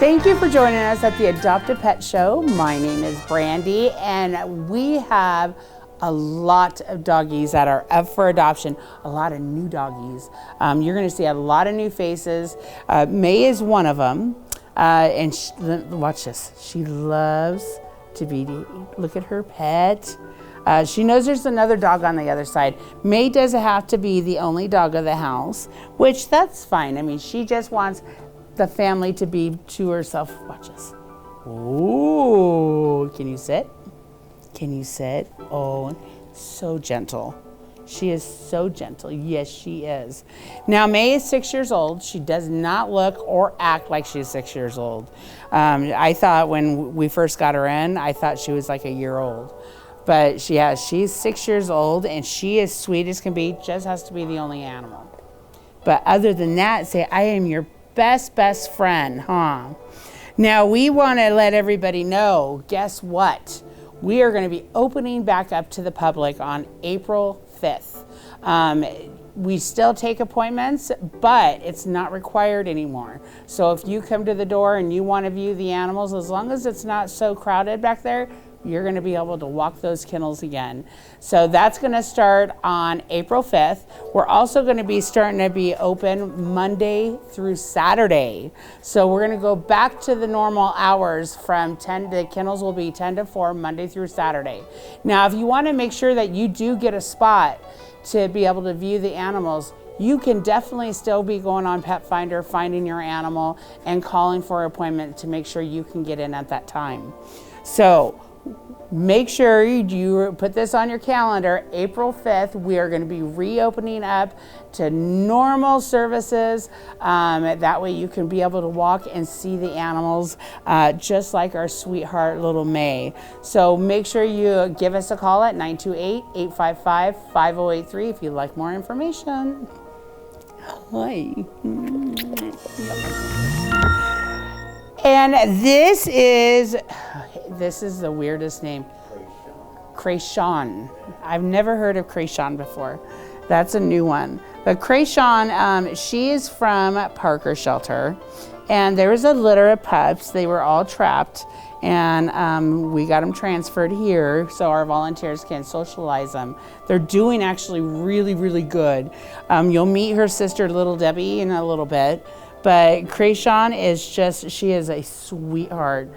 Thank you for joining us at the Adopt a Pet Show. My name is Brandy, and we have a lot of doggies that are up for adoption, a lot of new doggies. You're going to see a lot of new faces. May is one of them, and watch this. She loves to look at her pet. She knows there's another dog on the other side. May doesn't have to be the only dog of the house, which that's fine. I mean, she just wants the family to be to herself. Watch this. Ooh, can you sit? Can you sit? Oh, so gentle. She is so gentle. Yes, she is. Now, May is 6 years old. She does not look or act like she's 6 years old. I thought when we first got her in, I thought she was like a year old. But she's 6 years old, and she is sweet as can be, just has to be the only animal. But other than that, say, I am your best friend, huh? Now, we want to let everybody know, guess what? We are going to be opening back up to the public on April 5th. We still take appointments, but it's not required anymore. So if you come to the door and you want to view the animals, as long as it's not so crowded back there, you're going to be able to walk those kennels again. So that's going to start on April 5th. We're also going to be starting to be open Monday through Saturday. So we're going to go back to the normal hours from 10, the kennels will be 10 to 4 Monday through Saturday. Now, if you want to make sure that you do get a spot to be able to view the animals, you can definitely still be going on Pet Finder, finding your animal, and calling for an appointment to make sure you can get in at that time. So make sure you put this on your calendar. April 5th, we are going to be reopening up to normal services. That way you can be able to walk and see the animals just like our sweetheart little May. So make sure you give us a call at 928-855-5083 if you'd like more information. Hi. And this is the weirdest name. Cajun. I've never heard of Cajun before. That's a new one. But Cajun, she is from Parker Shelter. And there was a litter of pups. They were all trapped. And we got them transferred here so our volunteers can socialize them. They're doing actually really, really good. You'll meet her sister, Little Debbie, in a little bit. But Cajun she is a sweetheart.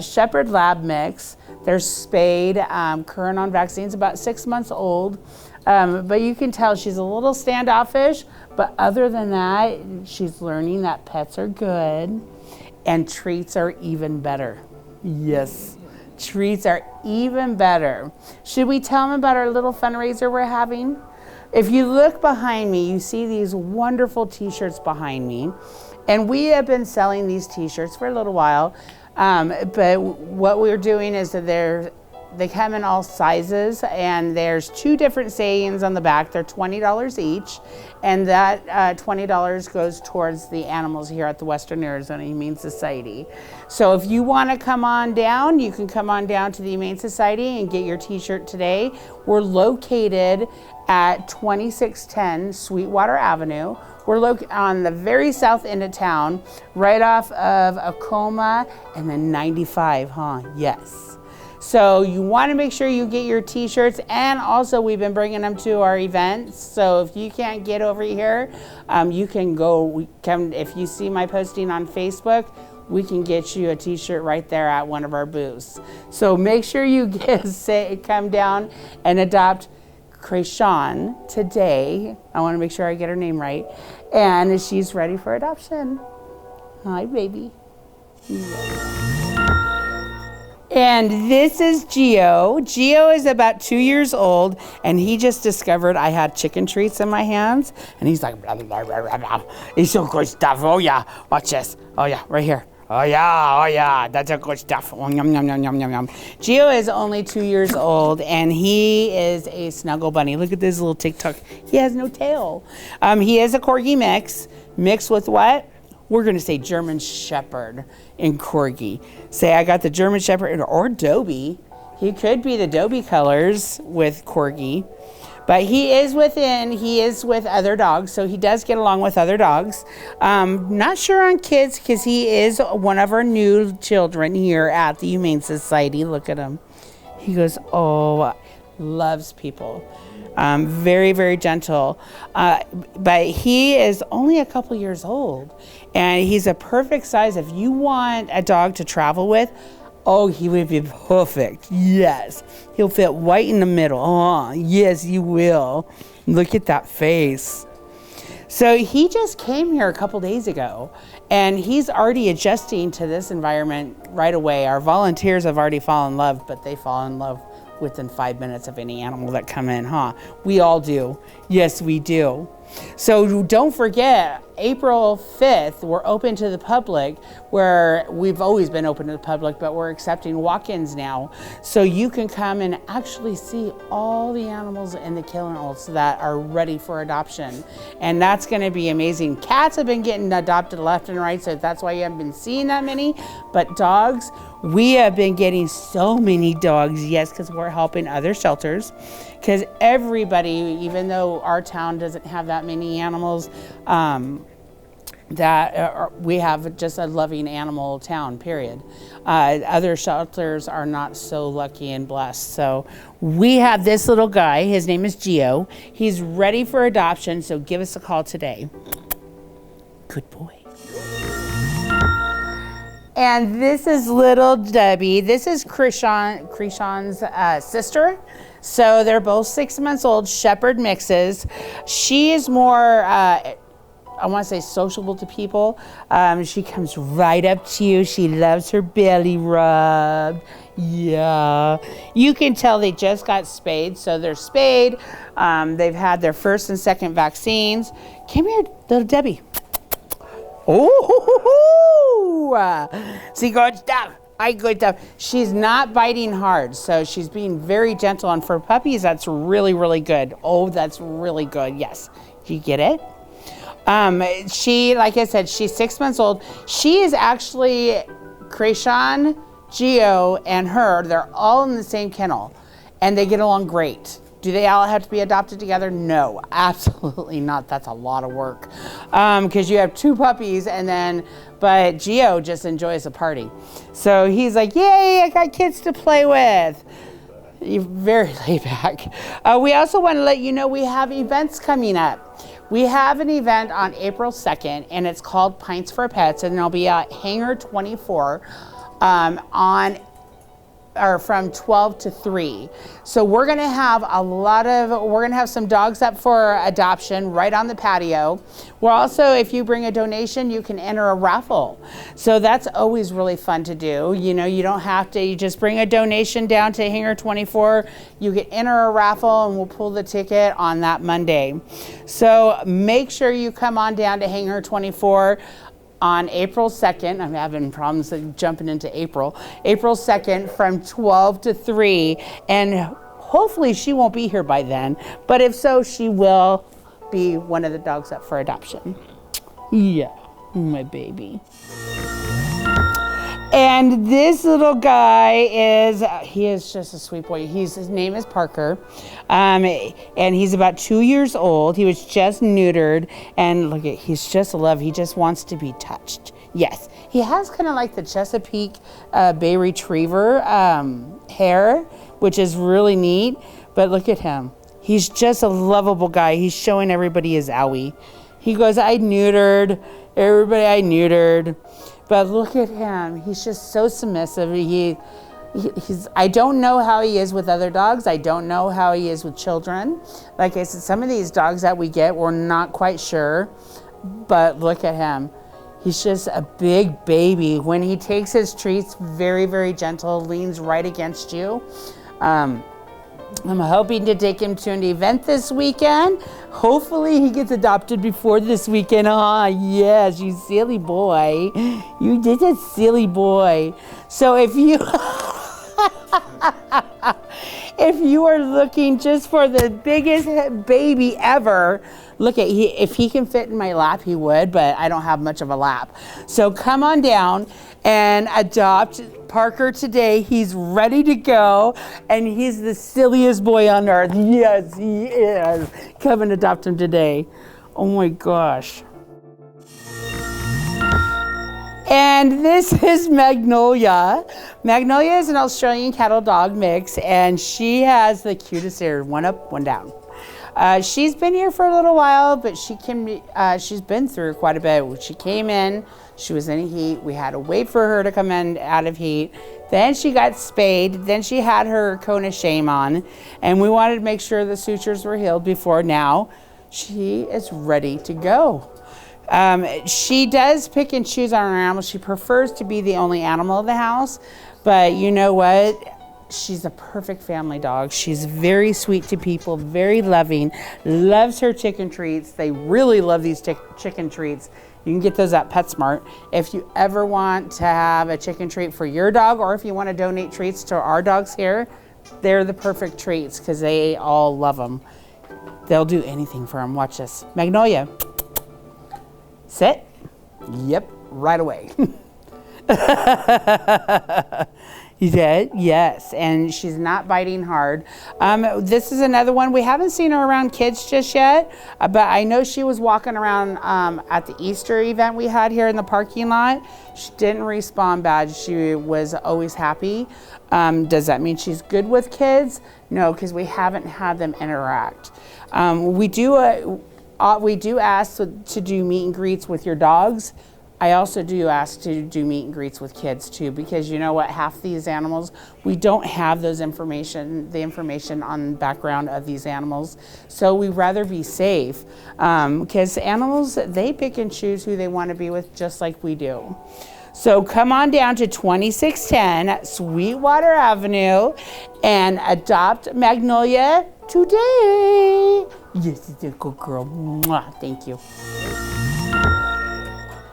Shepherd Lab mix. They're spayed, current on vaccines, about 6 months old. But you can tell she's a little standoffish, but other than that, she's learning that pets are good and treats are even better. Yes, treats are even better. Should we tell them about our little fundraiser we're having? If you look behind me, you see these wonderful t-shirts behind me. And we have been selling these t-shirts for a little while. But what we're doing is that they come in all sizes, and there's 2 different sayings on the back. They're $20 each, and that $20 goes towards the animals here at the Western Arizona Humane Society. So if you want to come on down, you can come on down to the Humane Society and get your t-shirt today. We're located at 2610 Sweetwater Avenue. We're located on the very south end of town, right off of Acoma and then 95, huh? Yes. So you want to make sure you get your t-shirts, and also we've been bringing them to our events. So if you can't get over here, you can come. If you see my posting on Facebook, we can get you a t-shirt right there at one of our booths. So make sure you come down and adopt Cajun today. I want to make sure I get her name right. And she's ready for adoption. Hi, baby. And this is Gio. Gio is about 2 years old, and he just discovered I had chicken treats in my hands, and he's like, blah, blah, blah, blah, blah. He's so good stuff. Oh yeah, watch this. Oh yeah, right here. Oh yeah, that's a good stuff. Oh, yum, yum, yum, yum, yum, yum. Gio is only 2 years old, and he is a snuggle bunny. Look at this little TikTok. He has no tail. He is a Corgi mixed with what? We're gonna say German Shepherd and Corgi. Say I got the German Shepherd or Dobie. He could be the Dobie colors with Corgi. But he is with other dogs, so he does get along with other dogs. Not sure on kids because he is one of our new children here at the Humane Society. Look at him. He goes, oh, loves people. Very, very gentle. But he is only a couple years old, and he's a perfect size. If you want a dog to travel with, oh, he would be perfect. Yes. He'll fit right in the middle. Oh, yes, you will. Look at that face. So he just came here a couple days ago, and he's already adjusting to this environment right away. Our volunteers have already fallen in love, but they fall in love within 5 minutes of any animal that come in, huh? We all do. Yes, we do. So don't forget, April 5th, we're open to the public, where we've always been open to the public, but we're accepting walk-ins now. So you can come and actually see all the animals in the kennels that are ready for adoption. And that's gonna be amazing. Cats have been getting adopted left and right, so that's why you haven't been seeing that many. But dogs, we have been getting so many dogs, yes, because we're helping other shelters. Because everybody, even though our town doesn't have that many animals, we have just a loving animal town, period. Other shelters are not so lucky and blessed. So we have this little guy, his name is Gio. He's ready for adoption, so give us a call today. Good boy. And this is little Debbie. This is Krishan's sister. So they're both 6 months old, shepherd mixes. She is more, I want to say, sociable to people. She comes right up to you. She loves her belly rubbed. Yeah. You can tell they just got spayed. So they're spayed. They've had their first and second vaccines. Come here, little Debbie. Oh, see, good stuff. Good stuff. She's not biting hard, so she's being very gentle. And for puppies, that's really, really good. Oh, that's really good. Yes. Do you get it? She, like I said, she's 6 months old. She is actually Krishan, Gio, and her. They're all in the same kennel, and they get along great. Do they all have to be adopted together? No, absolutely not. That's a lot of work. Because you have two puppies, but Gio just enjoys the party. So he's like, yay, I got kids to play with. You're very laid back. We also want to let you know we have events coming up. We have an event on April 2nd, and it's called Pints for Pets, and it'll be at Hangar 24 from 12 to 3. So we're gonna have some dogs up for adoption right on the patio. We're also, if you bring a donation, you can enter a raffle. So that's always really fun to do. You know, you don't have to, you just bring a donation down to Hangar 24, you can enter a raffle and we'll pull the ticket on that Monday. So make sure you come on down to Hangar 24 on April 2nd, I'm having problems jumping into April 2nd from 12 to 3, and hopefully she won't be here by then, but if so, she will be one of the dogs up for adoption. Yeah, my baby. And this little guy he is just a sweet boy. His name is Parker, and he's about 2 years old. He was just neutered, and look he's just a love. He just wants to be touched. Yes, he has kind of like the Chesapeake Bay Retriever hair, which is really neat, but look at him. He's just a lovable guy. He's showing everybody his owie. He goes, I neutered, everybody I neutered. But look at him. He's just so submissive. I don't know how he is with other dogs. I don't know how he is with children. Like I said, some of these dogs that we get, we're not quite sure. But look at him. He's just a big baby. When he takes his treats, very, very gentle, leans right against you. I'm hoping to take him to an event this weekend. Hopefully he gets adopted before this weekend. Ah, yes, you silly boy. You did a silly boy. So if if you are looking just for the biggest baby ever, look at, if he can fit in my lap, he would, but I don't have much of a lap. So come on down and adopt Parker today. He's ready to go, and he's the silliest boy on earth. Yes, he is. Come and adopt him today. Oh my gosh. And this is Magnolia. Magnolia is an Australian cattle dog mix, and she has the cutest ear, one up, one down. She's been here for a little while, but she's been through quite a bit. She came in, she was in heat. We had to wait for her to come in out of heat. Then she got spayed. Then she had her cone of shame on, and we wanted to make sure the sutures were healed before now. She is ready to go. She does pick and choose on her animals. She prefers to be the only animal of the house, but you know what? She's a perfect family dog. She's very sweet to people, very loving, loves her chicken treats. They really love these chicken treats. You can get those at PetSmart. If you ever want to have a chicken treat for your dog, or if you want to donate treats to our dogs here, they're the perfect treats because they all love them. They'll do anything for them. Watch this. Magnolia. Sit. Yep, right away. You did? Yes, and she's not biting hard. This is another one. We haven't seen her around kids just yet, but I know she was walking around at the Easter event we had here in the parking lot. She didn't respond bad. She was always happy. Does that mean she's good with kids? No, because we haven't had them interact. We do ask to do meet and greets with your dogs. I also do ask to do meet and greets with kids too, because you know what, half these animals, we don't have the information on the background of these animals. So we rather be safe, because animals, they pick and choose who they want to be with just like we do. So come on down to 2610 Sweetwater Avenue and adopt Magnolia today. Yes, it's a good girl. Mwah, thank you.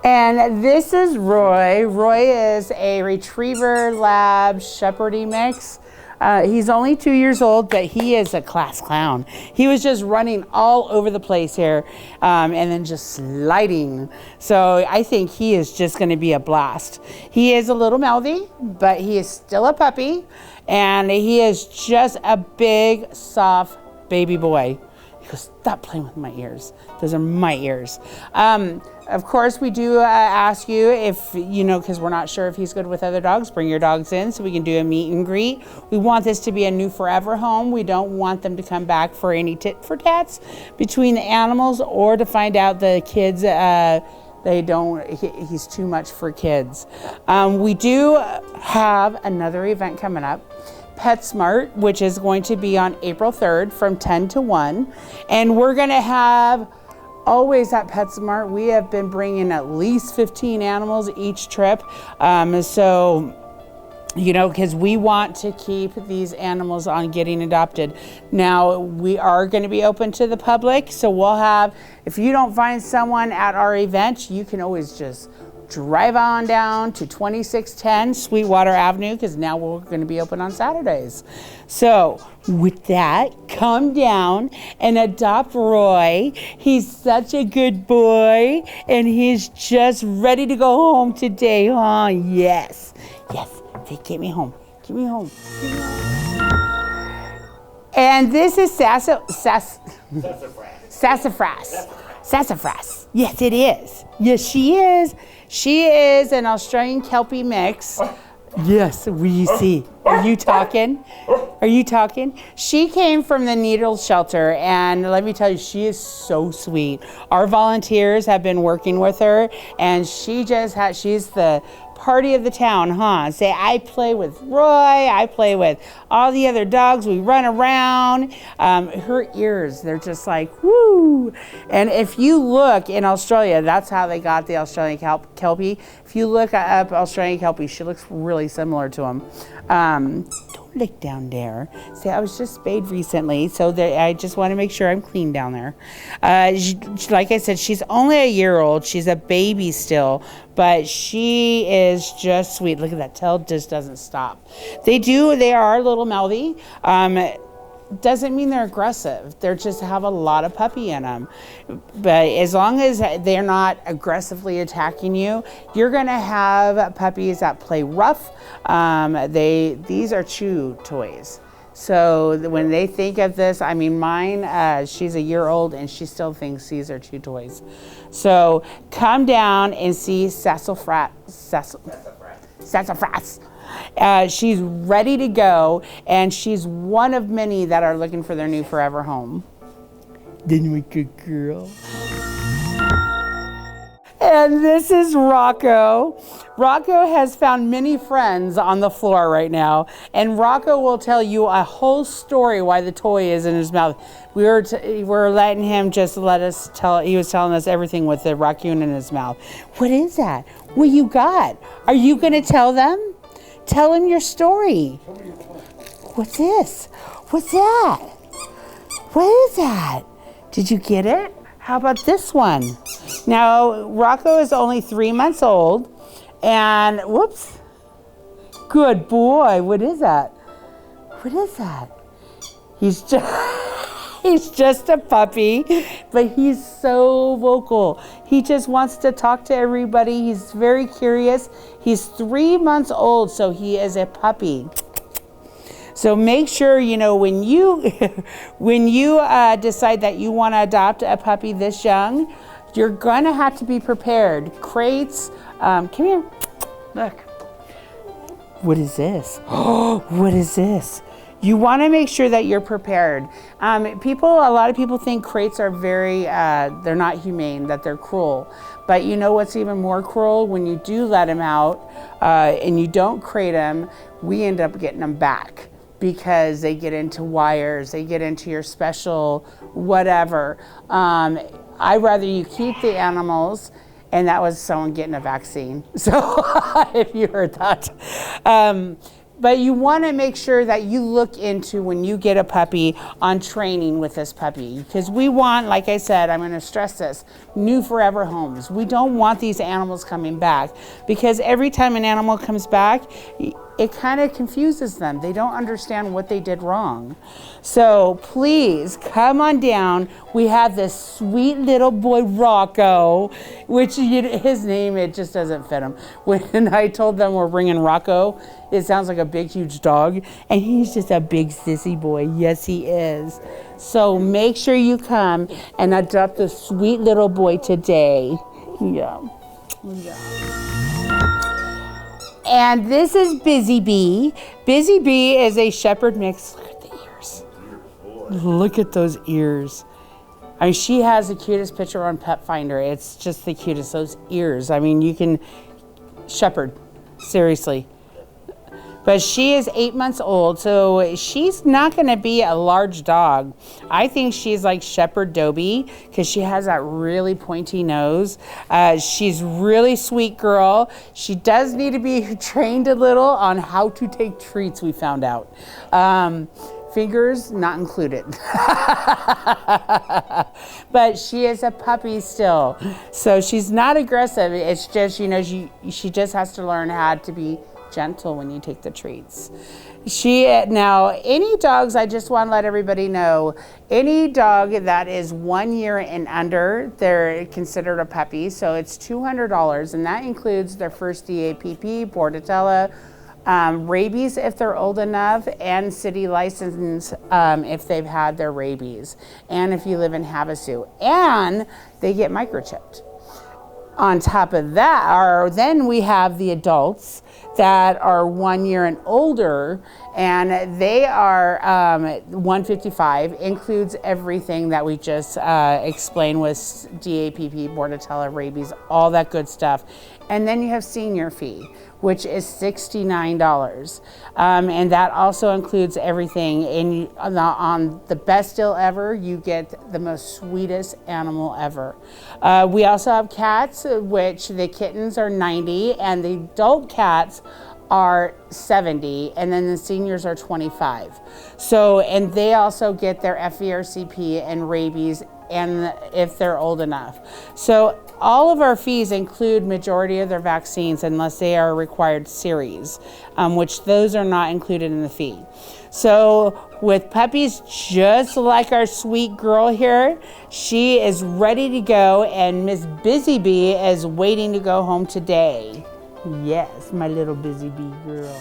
And this is Roy. Roy is a retriever lab shepherding mix. He's only 2 years old, but he is a class clown. He was just running all over the place here, and then just sliding. So I think he is just gonna be a blast. He is a little mouthy, but he is still a puppy, and he is just a big, soft baby boy. He goes, stop playing with my ears. Those are my ears. Of course, we do ask you if, because we're not sure if he's good with other dogs, bring your dogs in so we can do a meet and greet. We want this to be a new forever home. We don't want them to come back for any tit for tats between the animals, or to find out the kids, he's too much for kids. We do have another event coming up, PetSmart, which is going to be on April 3rd from 10 to 1. And we're going to have, always at PetSmart, we have been bringing at least 15 animals each trip. Because we want to keep these animals on getting adopted. Now, we are going to be open to the public, so we'll have, if you don't find someone at our event, you can always just drive on down to 2610 Sweetwater Avenue, because now we're going to be open on Saturdays. So with that, come down and adopt Roy. He's such a good boy, and he's just ready to go home today, huh? Yes. Get me home. Get me home. And this is Sassafras. Sassafras. Yes, it is. Yes, she is. She is an Australian Kelpie mix. Yes, we see. Are you talking? Are you talking? She came from the Needle Shelter, and let me tell you, she is so sweet. Our volunteers have been working with her, and she's the party of the town, huh? Say, I play with Roy, I play with all the other dogs, we run around. Her ears, they're just like, woo. And if you look in Australia, that's how they got the Australian Kelpie. If you look up Australian Kelpie, she looks really similar to them. Don't look down there. See, I was just spayed recently, so I just want to make sure I'm clean down there. Like I said, she's only a year old. She's a baby still, but she is just sweet. Look at that tail, just doesn't stop. They are a little mouthy. Doesn't mean they're aggressive. They just have a lot of puppy in them. But as long as they're not aggressively attacking you, you're gonna have puppies that play rough. These are chew toys. So when they think of this, I mean, mine, she's a year old and she still thinks these are chew toys. So come down and see Sassafras. She's ready to go, and she's one of many that are looking for their new forever home. Didn't we, good girl? And this is Rocco. Rocco has found many friends on the floor right now, and Rocco will tell you a whole story why the toy is in his mouth. We're letting him just let us tell. He was telling us everything with the raccoon in his mouth. What is that? What you got? Are you gonna tell them? Tell him your story. What's this? What's that? What is that? Did you get it? How about this one? Now, Rocco is only 3 months old, and whoops. Good boy. What is that? What is that? He's just a puppy, but he's so vocal. He just wants to talk to everybody. He's very curious. He's 3 months old, so he is a puppy. So make sure, when you decide that you want to adopt a puppy this young, you're going to have to be prepared. Crates, come here, look. What is this? Oh, what is this? You want to make sure that you're prepared. A lot of people think crates are they're not humane, that they're cruel. But you know what's even more cruel? When you do let them out and you don't crate them, we end up getting them back because they get into wires, they get into your special whatever. I'd rather you keep the animals. And that was someone getting a vaccine. So if you heard that. But you want to make sure that you look into, when you get a puppy, on training with this puppy. Because we want, like I said, I'm going to stress this, new forever homes. We don't want these animals coming back. Because every time an animal comes back, it kind of confuses them. They don't understand what they did wrong. So please come on down. We have this sweet little boy, Rocco, which his name, it just doesn't fit him. When I told them we're bringing Rocco, it sounds like a big, huge dog, and he's just a big sissy boy. Yes, he is. So make sure you come and adopt the sweet little boy today. Yeah. And this is Busy Bee. Busy Bee is a shepherd mix. Look at the ears. Look at those ears. I mean, she has the cutest picture on Pet Finder. It's just the cutest. Those ears. I mean, you can shepherd, seriously. But she is 8 months old, so she's not going to be a large dog. I think she's like Shepherd Dobie because she has that really pointy nose. She's really sweet girl. She does need to be trained a little on how to take treats, we found out. Fingers not included. But she is a puppy still. So she's not aggressive. It's just, she just has to learn how to be gentle when you take the treats. Now, any dogs, I just want to let everybody know, any dog that is 1 year and under, they're considered a puppy. So it's $200, and that includes their first DAPP, Bordetella, rabies if they're old enough, and city license if they've had their rabies, and if you live in Havasu, and they get microchipped. On top of that, then we have the adults that are 1 year and older, and they are $155, includes everything that we just explained with DAPP, Bordetella, rabies, all that good stuff. And then you have senior fee, which is $69. And that also includes everything. And on the best deal ever, you get the most sweetest animal ever. We also have cats, which the kittens are $90, and the adult cats are 70, and then the seniors are 25. So, and they also get their FVRCP and rabies, and if they're old enough. So all of our fees include majority of their vaccines unless they are a required series, which those are not included in the fee. So with puppies just like our sweet girl here, she is ready to go, and Miss Busy Bee is waiting to go home today. Yes, my little Busy Bee girl.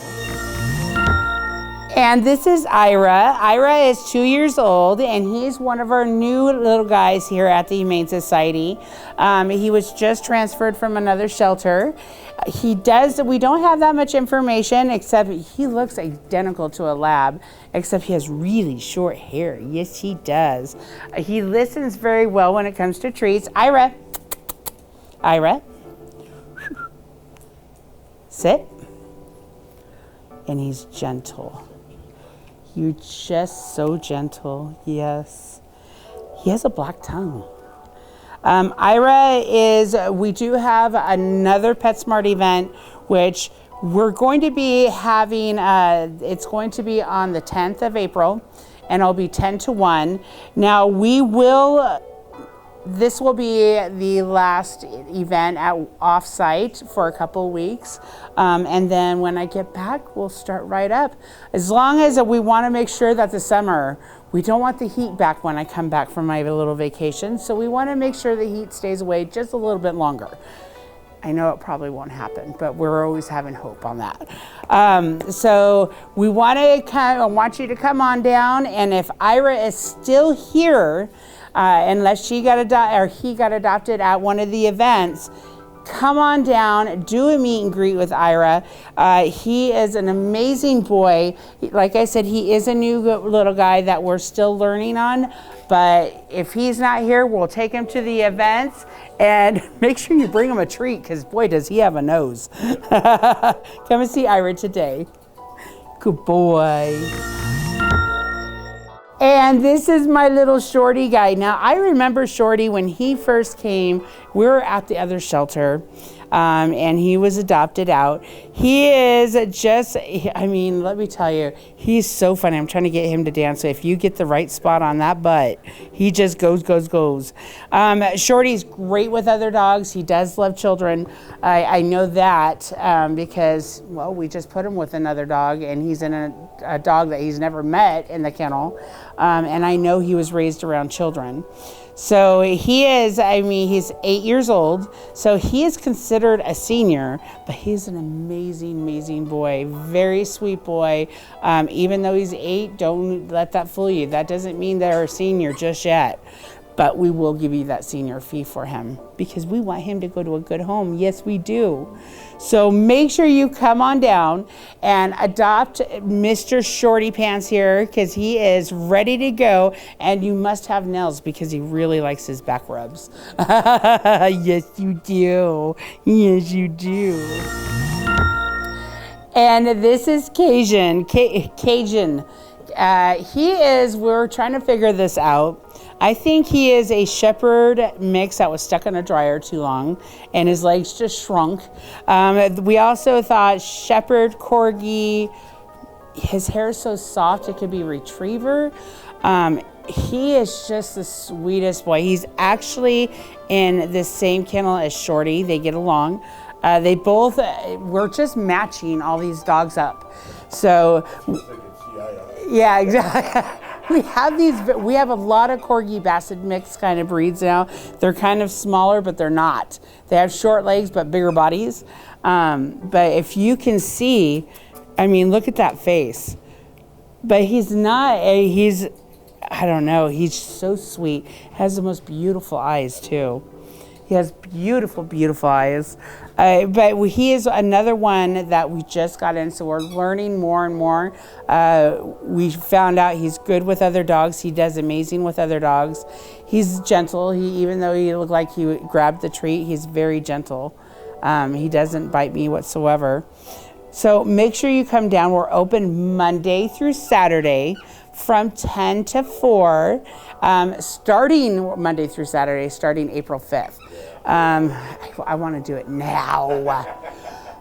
And this is Ira. Ira is 2 years old, and he's one of our new little guys here at the Humane Society. He was just transferred from another shelter. We don't have that much information, except he looks identical to a lab, except he has really short hair. Yes, he does. He listens very well when it comes to treats. Ira. Ira. Sit. And he's gentle. You're just so gentle, yes. He has a black tongue. We do have another PetSmart event, which we're going to be having, it's going to be on the 10th of April, and it'll be 10 to 1. Now this will be the last event off-site for a couple of weeks. And then when I get back, we'll start right up. As long as we want to make sure that the summer, we don't want the heat back when I come back from my little vacation. So we want to make sure the heat stays away just a little bit longer. I know it probably won't happen, but we're always having hope on that. So we want you to come on down, and if Ira is still here, unless he got adopted at one of the events, come on down, do a meet and greet with Ira. He is an amazing boy. Like I said, he is a new little guy that we're still learning on, but if he's not here, we'll take him to the events, and make sure you bring him a treat, because boy, does he have a nose. Come and see Ira today. Good boy. And this is my little Shorty guy. Now, I remember Shorty when he first came. We were at the other shelter, and he was adopted out. He is just, let me tell you, he's so funny. I'm trying to get him to dance. So if you get the right spot on that butt, he just goes. Shorty's great with other dogs. He does love children. I know that because, well, we just put him with another dog, and he's in a dog that he's never met in the kennel. And I know he was raised around children. So he's 8 years old, so he is considered a senior, but he's an amazing boy, very sweet boy. Even though he's 8, don't let that fool you. That doesn't mean they're a senior just yet, but we will give you that senior fee for him because we want him to go to a good home. Yes, we do. So make sure you come on down and adopt Mr. Shorty Pants here, because he is ready to go, and you must have nails because he really likes his back rubs. Yes, you do. Yes, you do. And this is Cajun. Cajun. We're trying to figure this out. I think he is a shepherd mix that was stuck in a dryer too long, and his legs just shrunk. We also thought shepherd, corgi. His hair is so soft it could be retriever. He is just the sweetest boy. He's actually in the same kennel as Shorty. They get along. We're just matching all these dogs up. So, yeah, exactly. We have a lot of Corgi Basset mix kind of breeds now. They're kind of smaller, but they're not. They have short legs, but bigger bodies. But if you can see, look at that face. But he's so sweet. Has the most beautiful eyes too. He has beautiful eyes. But he is another one that we just got in, so we're learning more and more. We found out he's good with other dogs. He does amazing with other dogs. He's gentle. Even though he looked like he grabbed the treat, he's very gentle. He doesn't bite me whatsoever. So make sure you come down. We're open Monday through Saturday from 10 to 4, starting Monday through Saturday, starting April 5th. I want to do it now.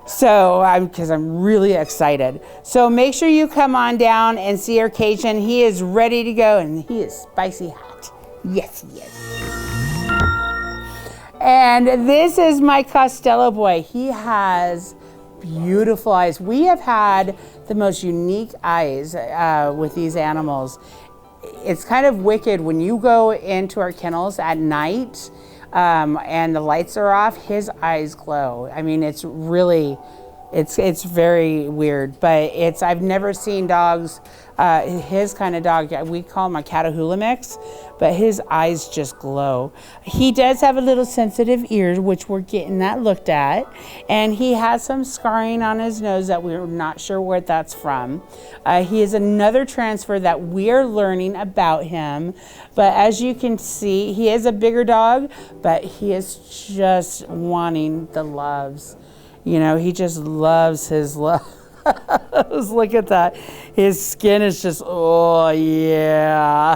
So because I'm really excited. So make sure you come on down and see our Cajun. He is ready to go and he is spicy hot. Yes, he is. And this is my Costello boy. He has beautiful eyes. We have had the most unique eyes with these animals. It's kind of wicked when you go into our kennels at night and the lights are off, his eyes glow. I mean, it's really, it's very weird, but I've never seen dogs, his kind of dog, we call him a Catahoula mix, but his eyes just glow. He does have a little sensitive ear, which we're getting that looked at, and he has some scarring on his nose that we're not sure where that's from. He is another transfer that we're learning about him, but as you can see, he is a bigger dog, but he is just wanting the loves. You know, he just loves his love. Look at that. His skin is just, oh yeah.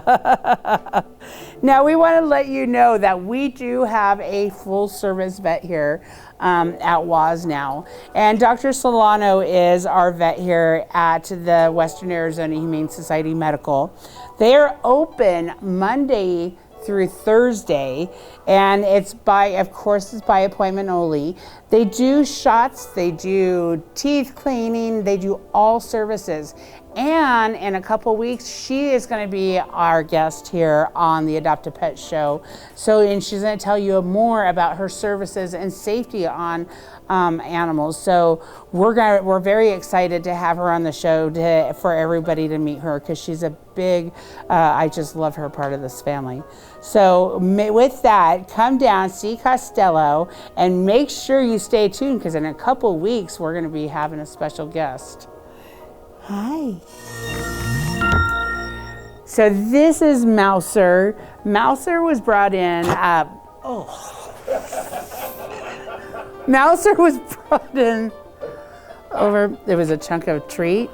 Now we want to let you know that we do have a full service vet here at WAS now. And Dr. Solano is our vet here at the Western Arizona Humane Society Medical. They are open Monday through Thursday, and it's by appointment only. They do shots, they do teeth cleaning, they do all services. And in a couple weeks, she is going to be our guest here on the Adopt a Pet show. And she's going to tell you more about her services and safety on animals. So we're very excited to have her on the show for everybody to meet her, because she's a big, I just love her part of this family. So with that, come down, see Costello, and make sure you stay tuned, because in a couple weeks, we're going to be having a special guest. Hi. So this is Mouser. Mouser was brought in, Mouser was brought in over, there was a chunk of treat.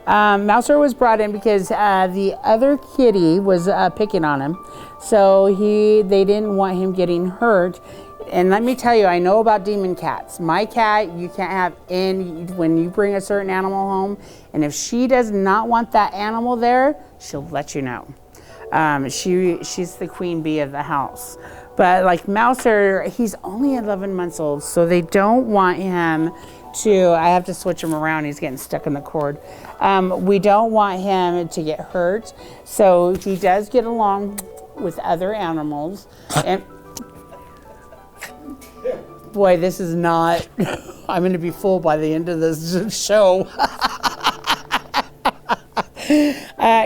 Mouser was brought in because the other kitty was picking on him. So they didn't want him getting hurt. And let me tell you, I know about demon cats. My cat, you can't have when you bring a certain animal home, and if she does not want that animal there, she'll let you know. She's the queen bee of the house. But like Mouser, he's only 11 months old, so they don't want him I have to switch him around, he's getting stuck in the cord. We don't want him to get hurt, so he does get along with other animals. And boy, this is not, I'm going to be full by the end of this show.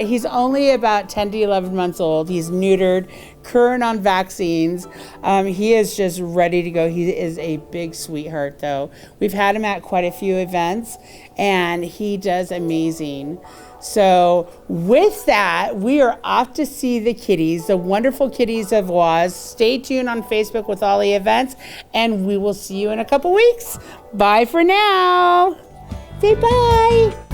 He's only about 10 to 11 months old. He's neutered, current on vaccines. He is just ready to go. He is a big sweetheart, though. We've had him at quite a few events, and he does amazing. So with that, we are off to see the kitties, the wonderful kitties of WAS. Stay tuned on Facebook with all the events, and we will see you in a couple weeks. Bye for now. Say bye.